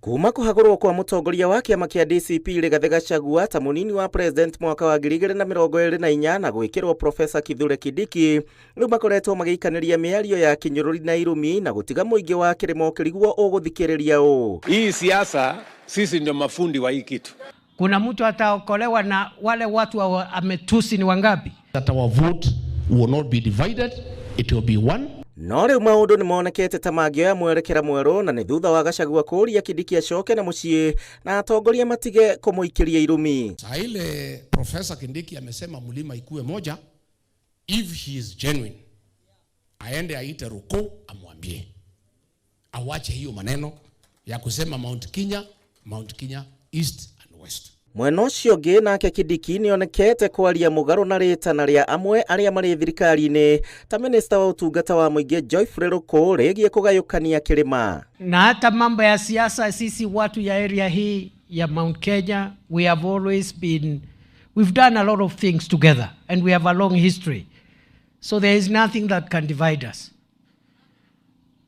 Kuma kuhagurwo kwa mutongoria wa kiama kia DCP Rigathi Gachagua ta munini wa president mwaka wa 2024 na gwikirwo Profesa Kithure Kindiki riu makoretwo magiikaniria miario ya kinyururi na irumi na gutiga muingi wa kirimo kiriguo uguthikiriria u. Hii siasa sisi ndio mafundi wa hii kitu. Kuna mtu ataokolewa na wale watu ametusi ni wangapi? That our vote will not be divided, it will be one. No riu maundu ni monekete ta mangioya mwerekera mweru na ni thutha wa Gachagua kuria Kindiki acoke na mucii na atongoria matige kumuikiria irumi. Ile Profesa Kindiki amesema mlima ikuwe moja. If he is genuine, aende aite Ruko amwambie. Awache hiyo maneno ya kusema Mount Kenya East and West. Mwena ucio ungi nake Kindiki nionekete kwaria mugaru na ritana ria amwe aria mari thirikari-ini ta minista wa utungata wa muingi Geoffrey Ruko rigie kugayukania kirima. Na hata mambo ya siasa, sisi watu ya area hii ya Mount Kenya, we've done a lot of things together and we have a long history, so there is nothing that can divide us.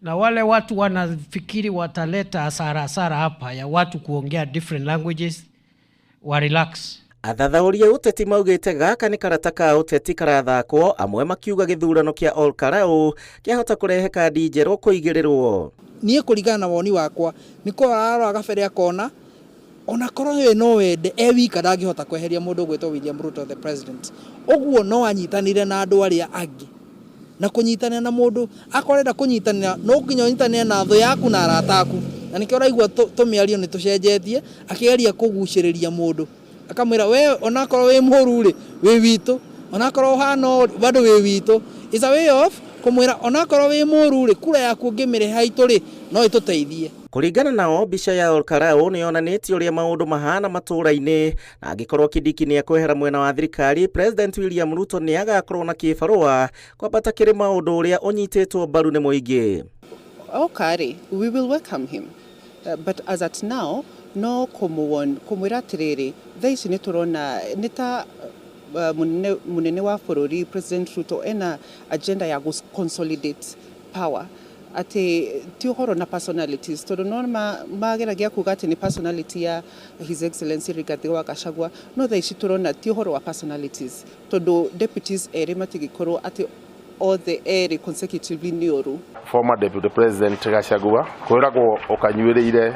Na wale watu wanafikiri wataleta hasara hapa ya watu kuongea different languages, wa relax. Athathauria uteti maugite gaka ni karata ka uteti karathakwo, amwe makiuga githurano kia Olkarau kiahota kurehe kadi njeru kuigirirwo. Nie kuringana na woni wakwa niko ararora gabere akona ona korwo we no wende wika ndangihota kweheria mundu gwetwo William Ruto the president. Oguo no anyitanire na andu aria angi na kunyitanira na mundu akorenda kunyitanira no nginya unyitanire na tho yaku na arata aku. Na nikio raigua tumiario ni tucenjetie akigeria kuguciriria mundu akamwira we onakorwo we muru ri we witu onakorwo hano bado we witu. Is a way of kumwira onakorwo we muru ri kura yaku ngimire haitu ri no ituteithie. Kuringana nao bica ya Olkarau ni yonanĩtie uria maundu mahana matũra-inĩ na angikorwo Kindiki ni ekwehera mwena wa thirikari, President William Ruto ni agakorwo na kibarua kwambata kiri maundu uria unyitĩtwo mbaru ni muingi. Okay, we will welcome him. But as at now, no kumwira atiriri thaici ni turona nita munene wa bururi President Ruto ena agenda ya consolidate power. Ati ti uhoro na personalities tondu no mageragia kuga ati ni personality ya His Excellency Rigathi wa Gachagua. No thaici turona ti uhoro wa personalities tondu deputies eri matigikorwo ati all the eri consecutively nioru. Former Deputy President Gachagua kwiragwo ukanyuiriire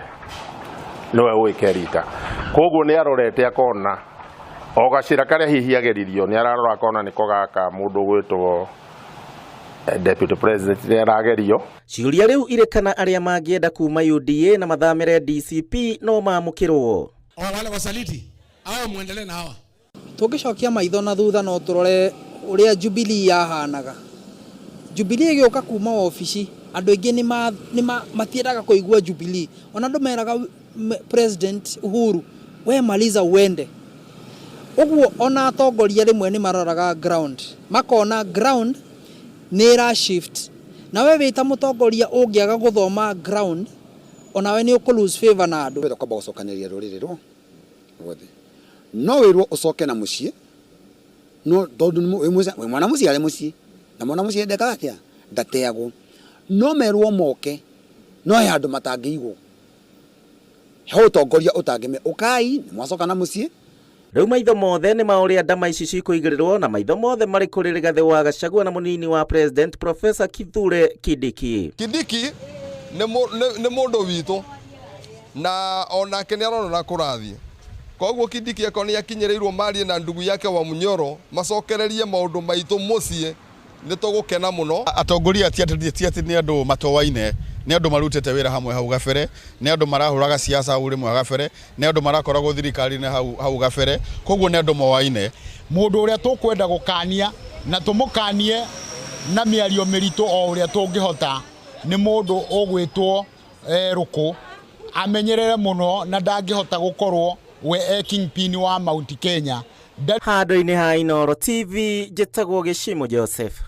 nowe uikerita koguo ni arorete akona o gacira karia hihi ageririo ni ararora akona niko gaka mundu gwitwo Deputy President ni aragerio. Ciuria riu irekana aria mangienda kuma UDA na mathamire DCP no mamukirwo. Wale wasaliti hao muendelee na hawa. Tugicokia maitho na thutha no turore uria Jubilee yahanaga. Jubilee igioka kuma ofici andu ingi ni matiendaga kuigua Jubilee. Ona andu meraga President Uhuru we maliza uende. Uguo ona atongoria rimwe ni maroraga ground. Makona ground nira shift. Na we wita mutongoria ungiaga guthoma ground ona we ni uku lose favor na andu. Wetho kwamba gucokaniria ruriri rwo wothe. No wirwo ucoke na mucii. No tondu we mwana mucii ale mucii. Na mwana mucii ndeka atia ndateagwo. No merwo moke no ya andu matangiigwo. He utongoria utangime ukai mwacoka na mucii. Riu maitho mothe ni mauria ndama ici cikuigirirwo na maitho mothe mari kuri Rigathi wa Gachagua na munini wa President Profesa Kithure Kindiki. Kindiki ni mundu witu na onake ni arona kurathie. Koguo Kindiki akoni akinyirirwo marie na ndugu yake wa Munyoro macokererie maundu maitu mucie ni tugukena muno. Atongoria ati ni andu matowaine, ni andu marutete wira hamwe hau gabere, ni andu marahuraga siasa uri mwe gabere, ni andu marakoragwo thirikari-ini hau gabere, koguo ni andu mowaine. Mundu uria tukwenda gukania na tumukanie na miario miritu o uria tungihota ni mundu ugwitwo Ruko, amenyerere muno na ndangihota gukorwo we kingpin wa Mount Kenya. Handu-ini ha Inooro TV, njitagwo Gishimo Joseph.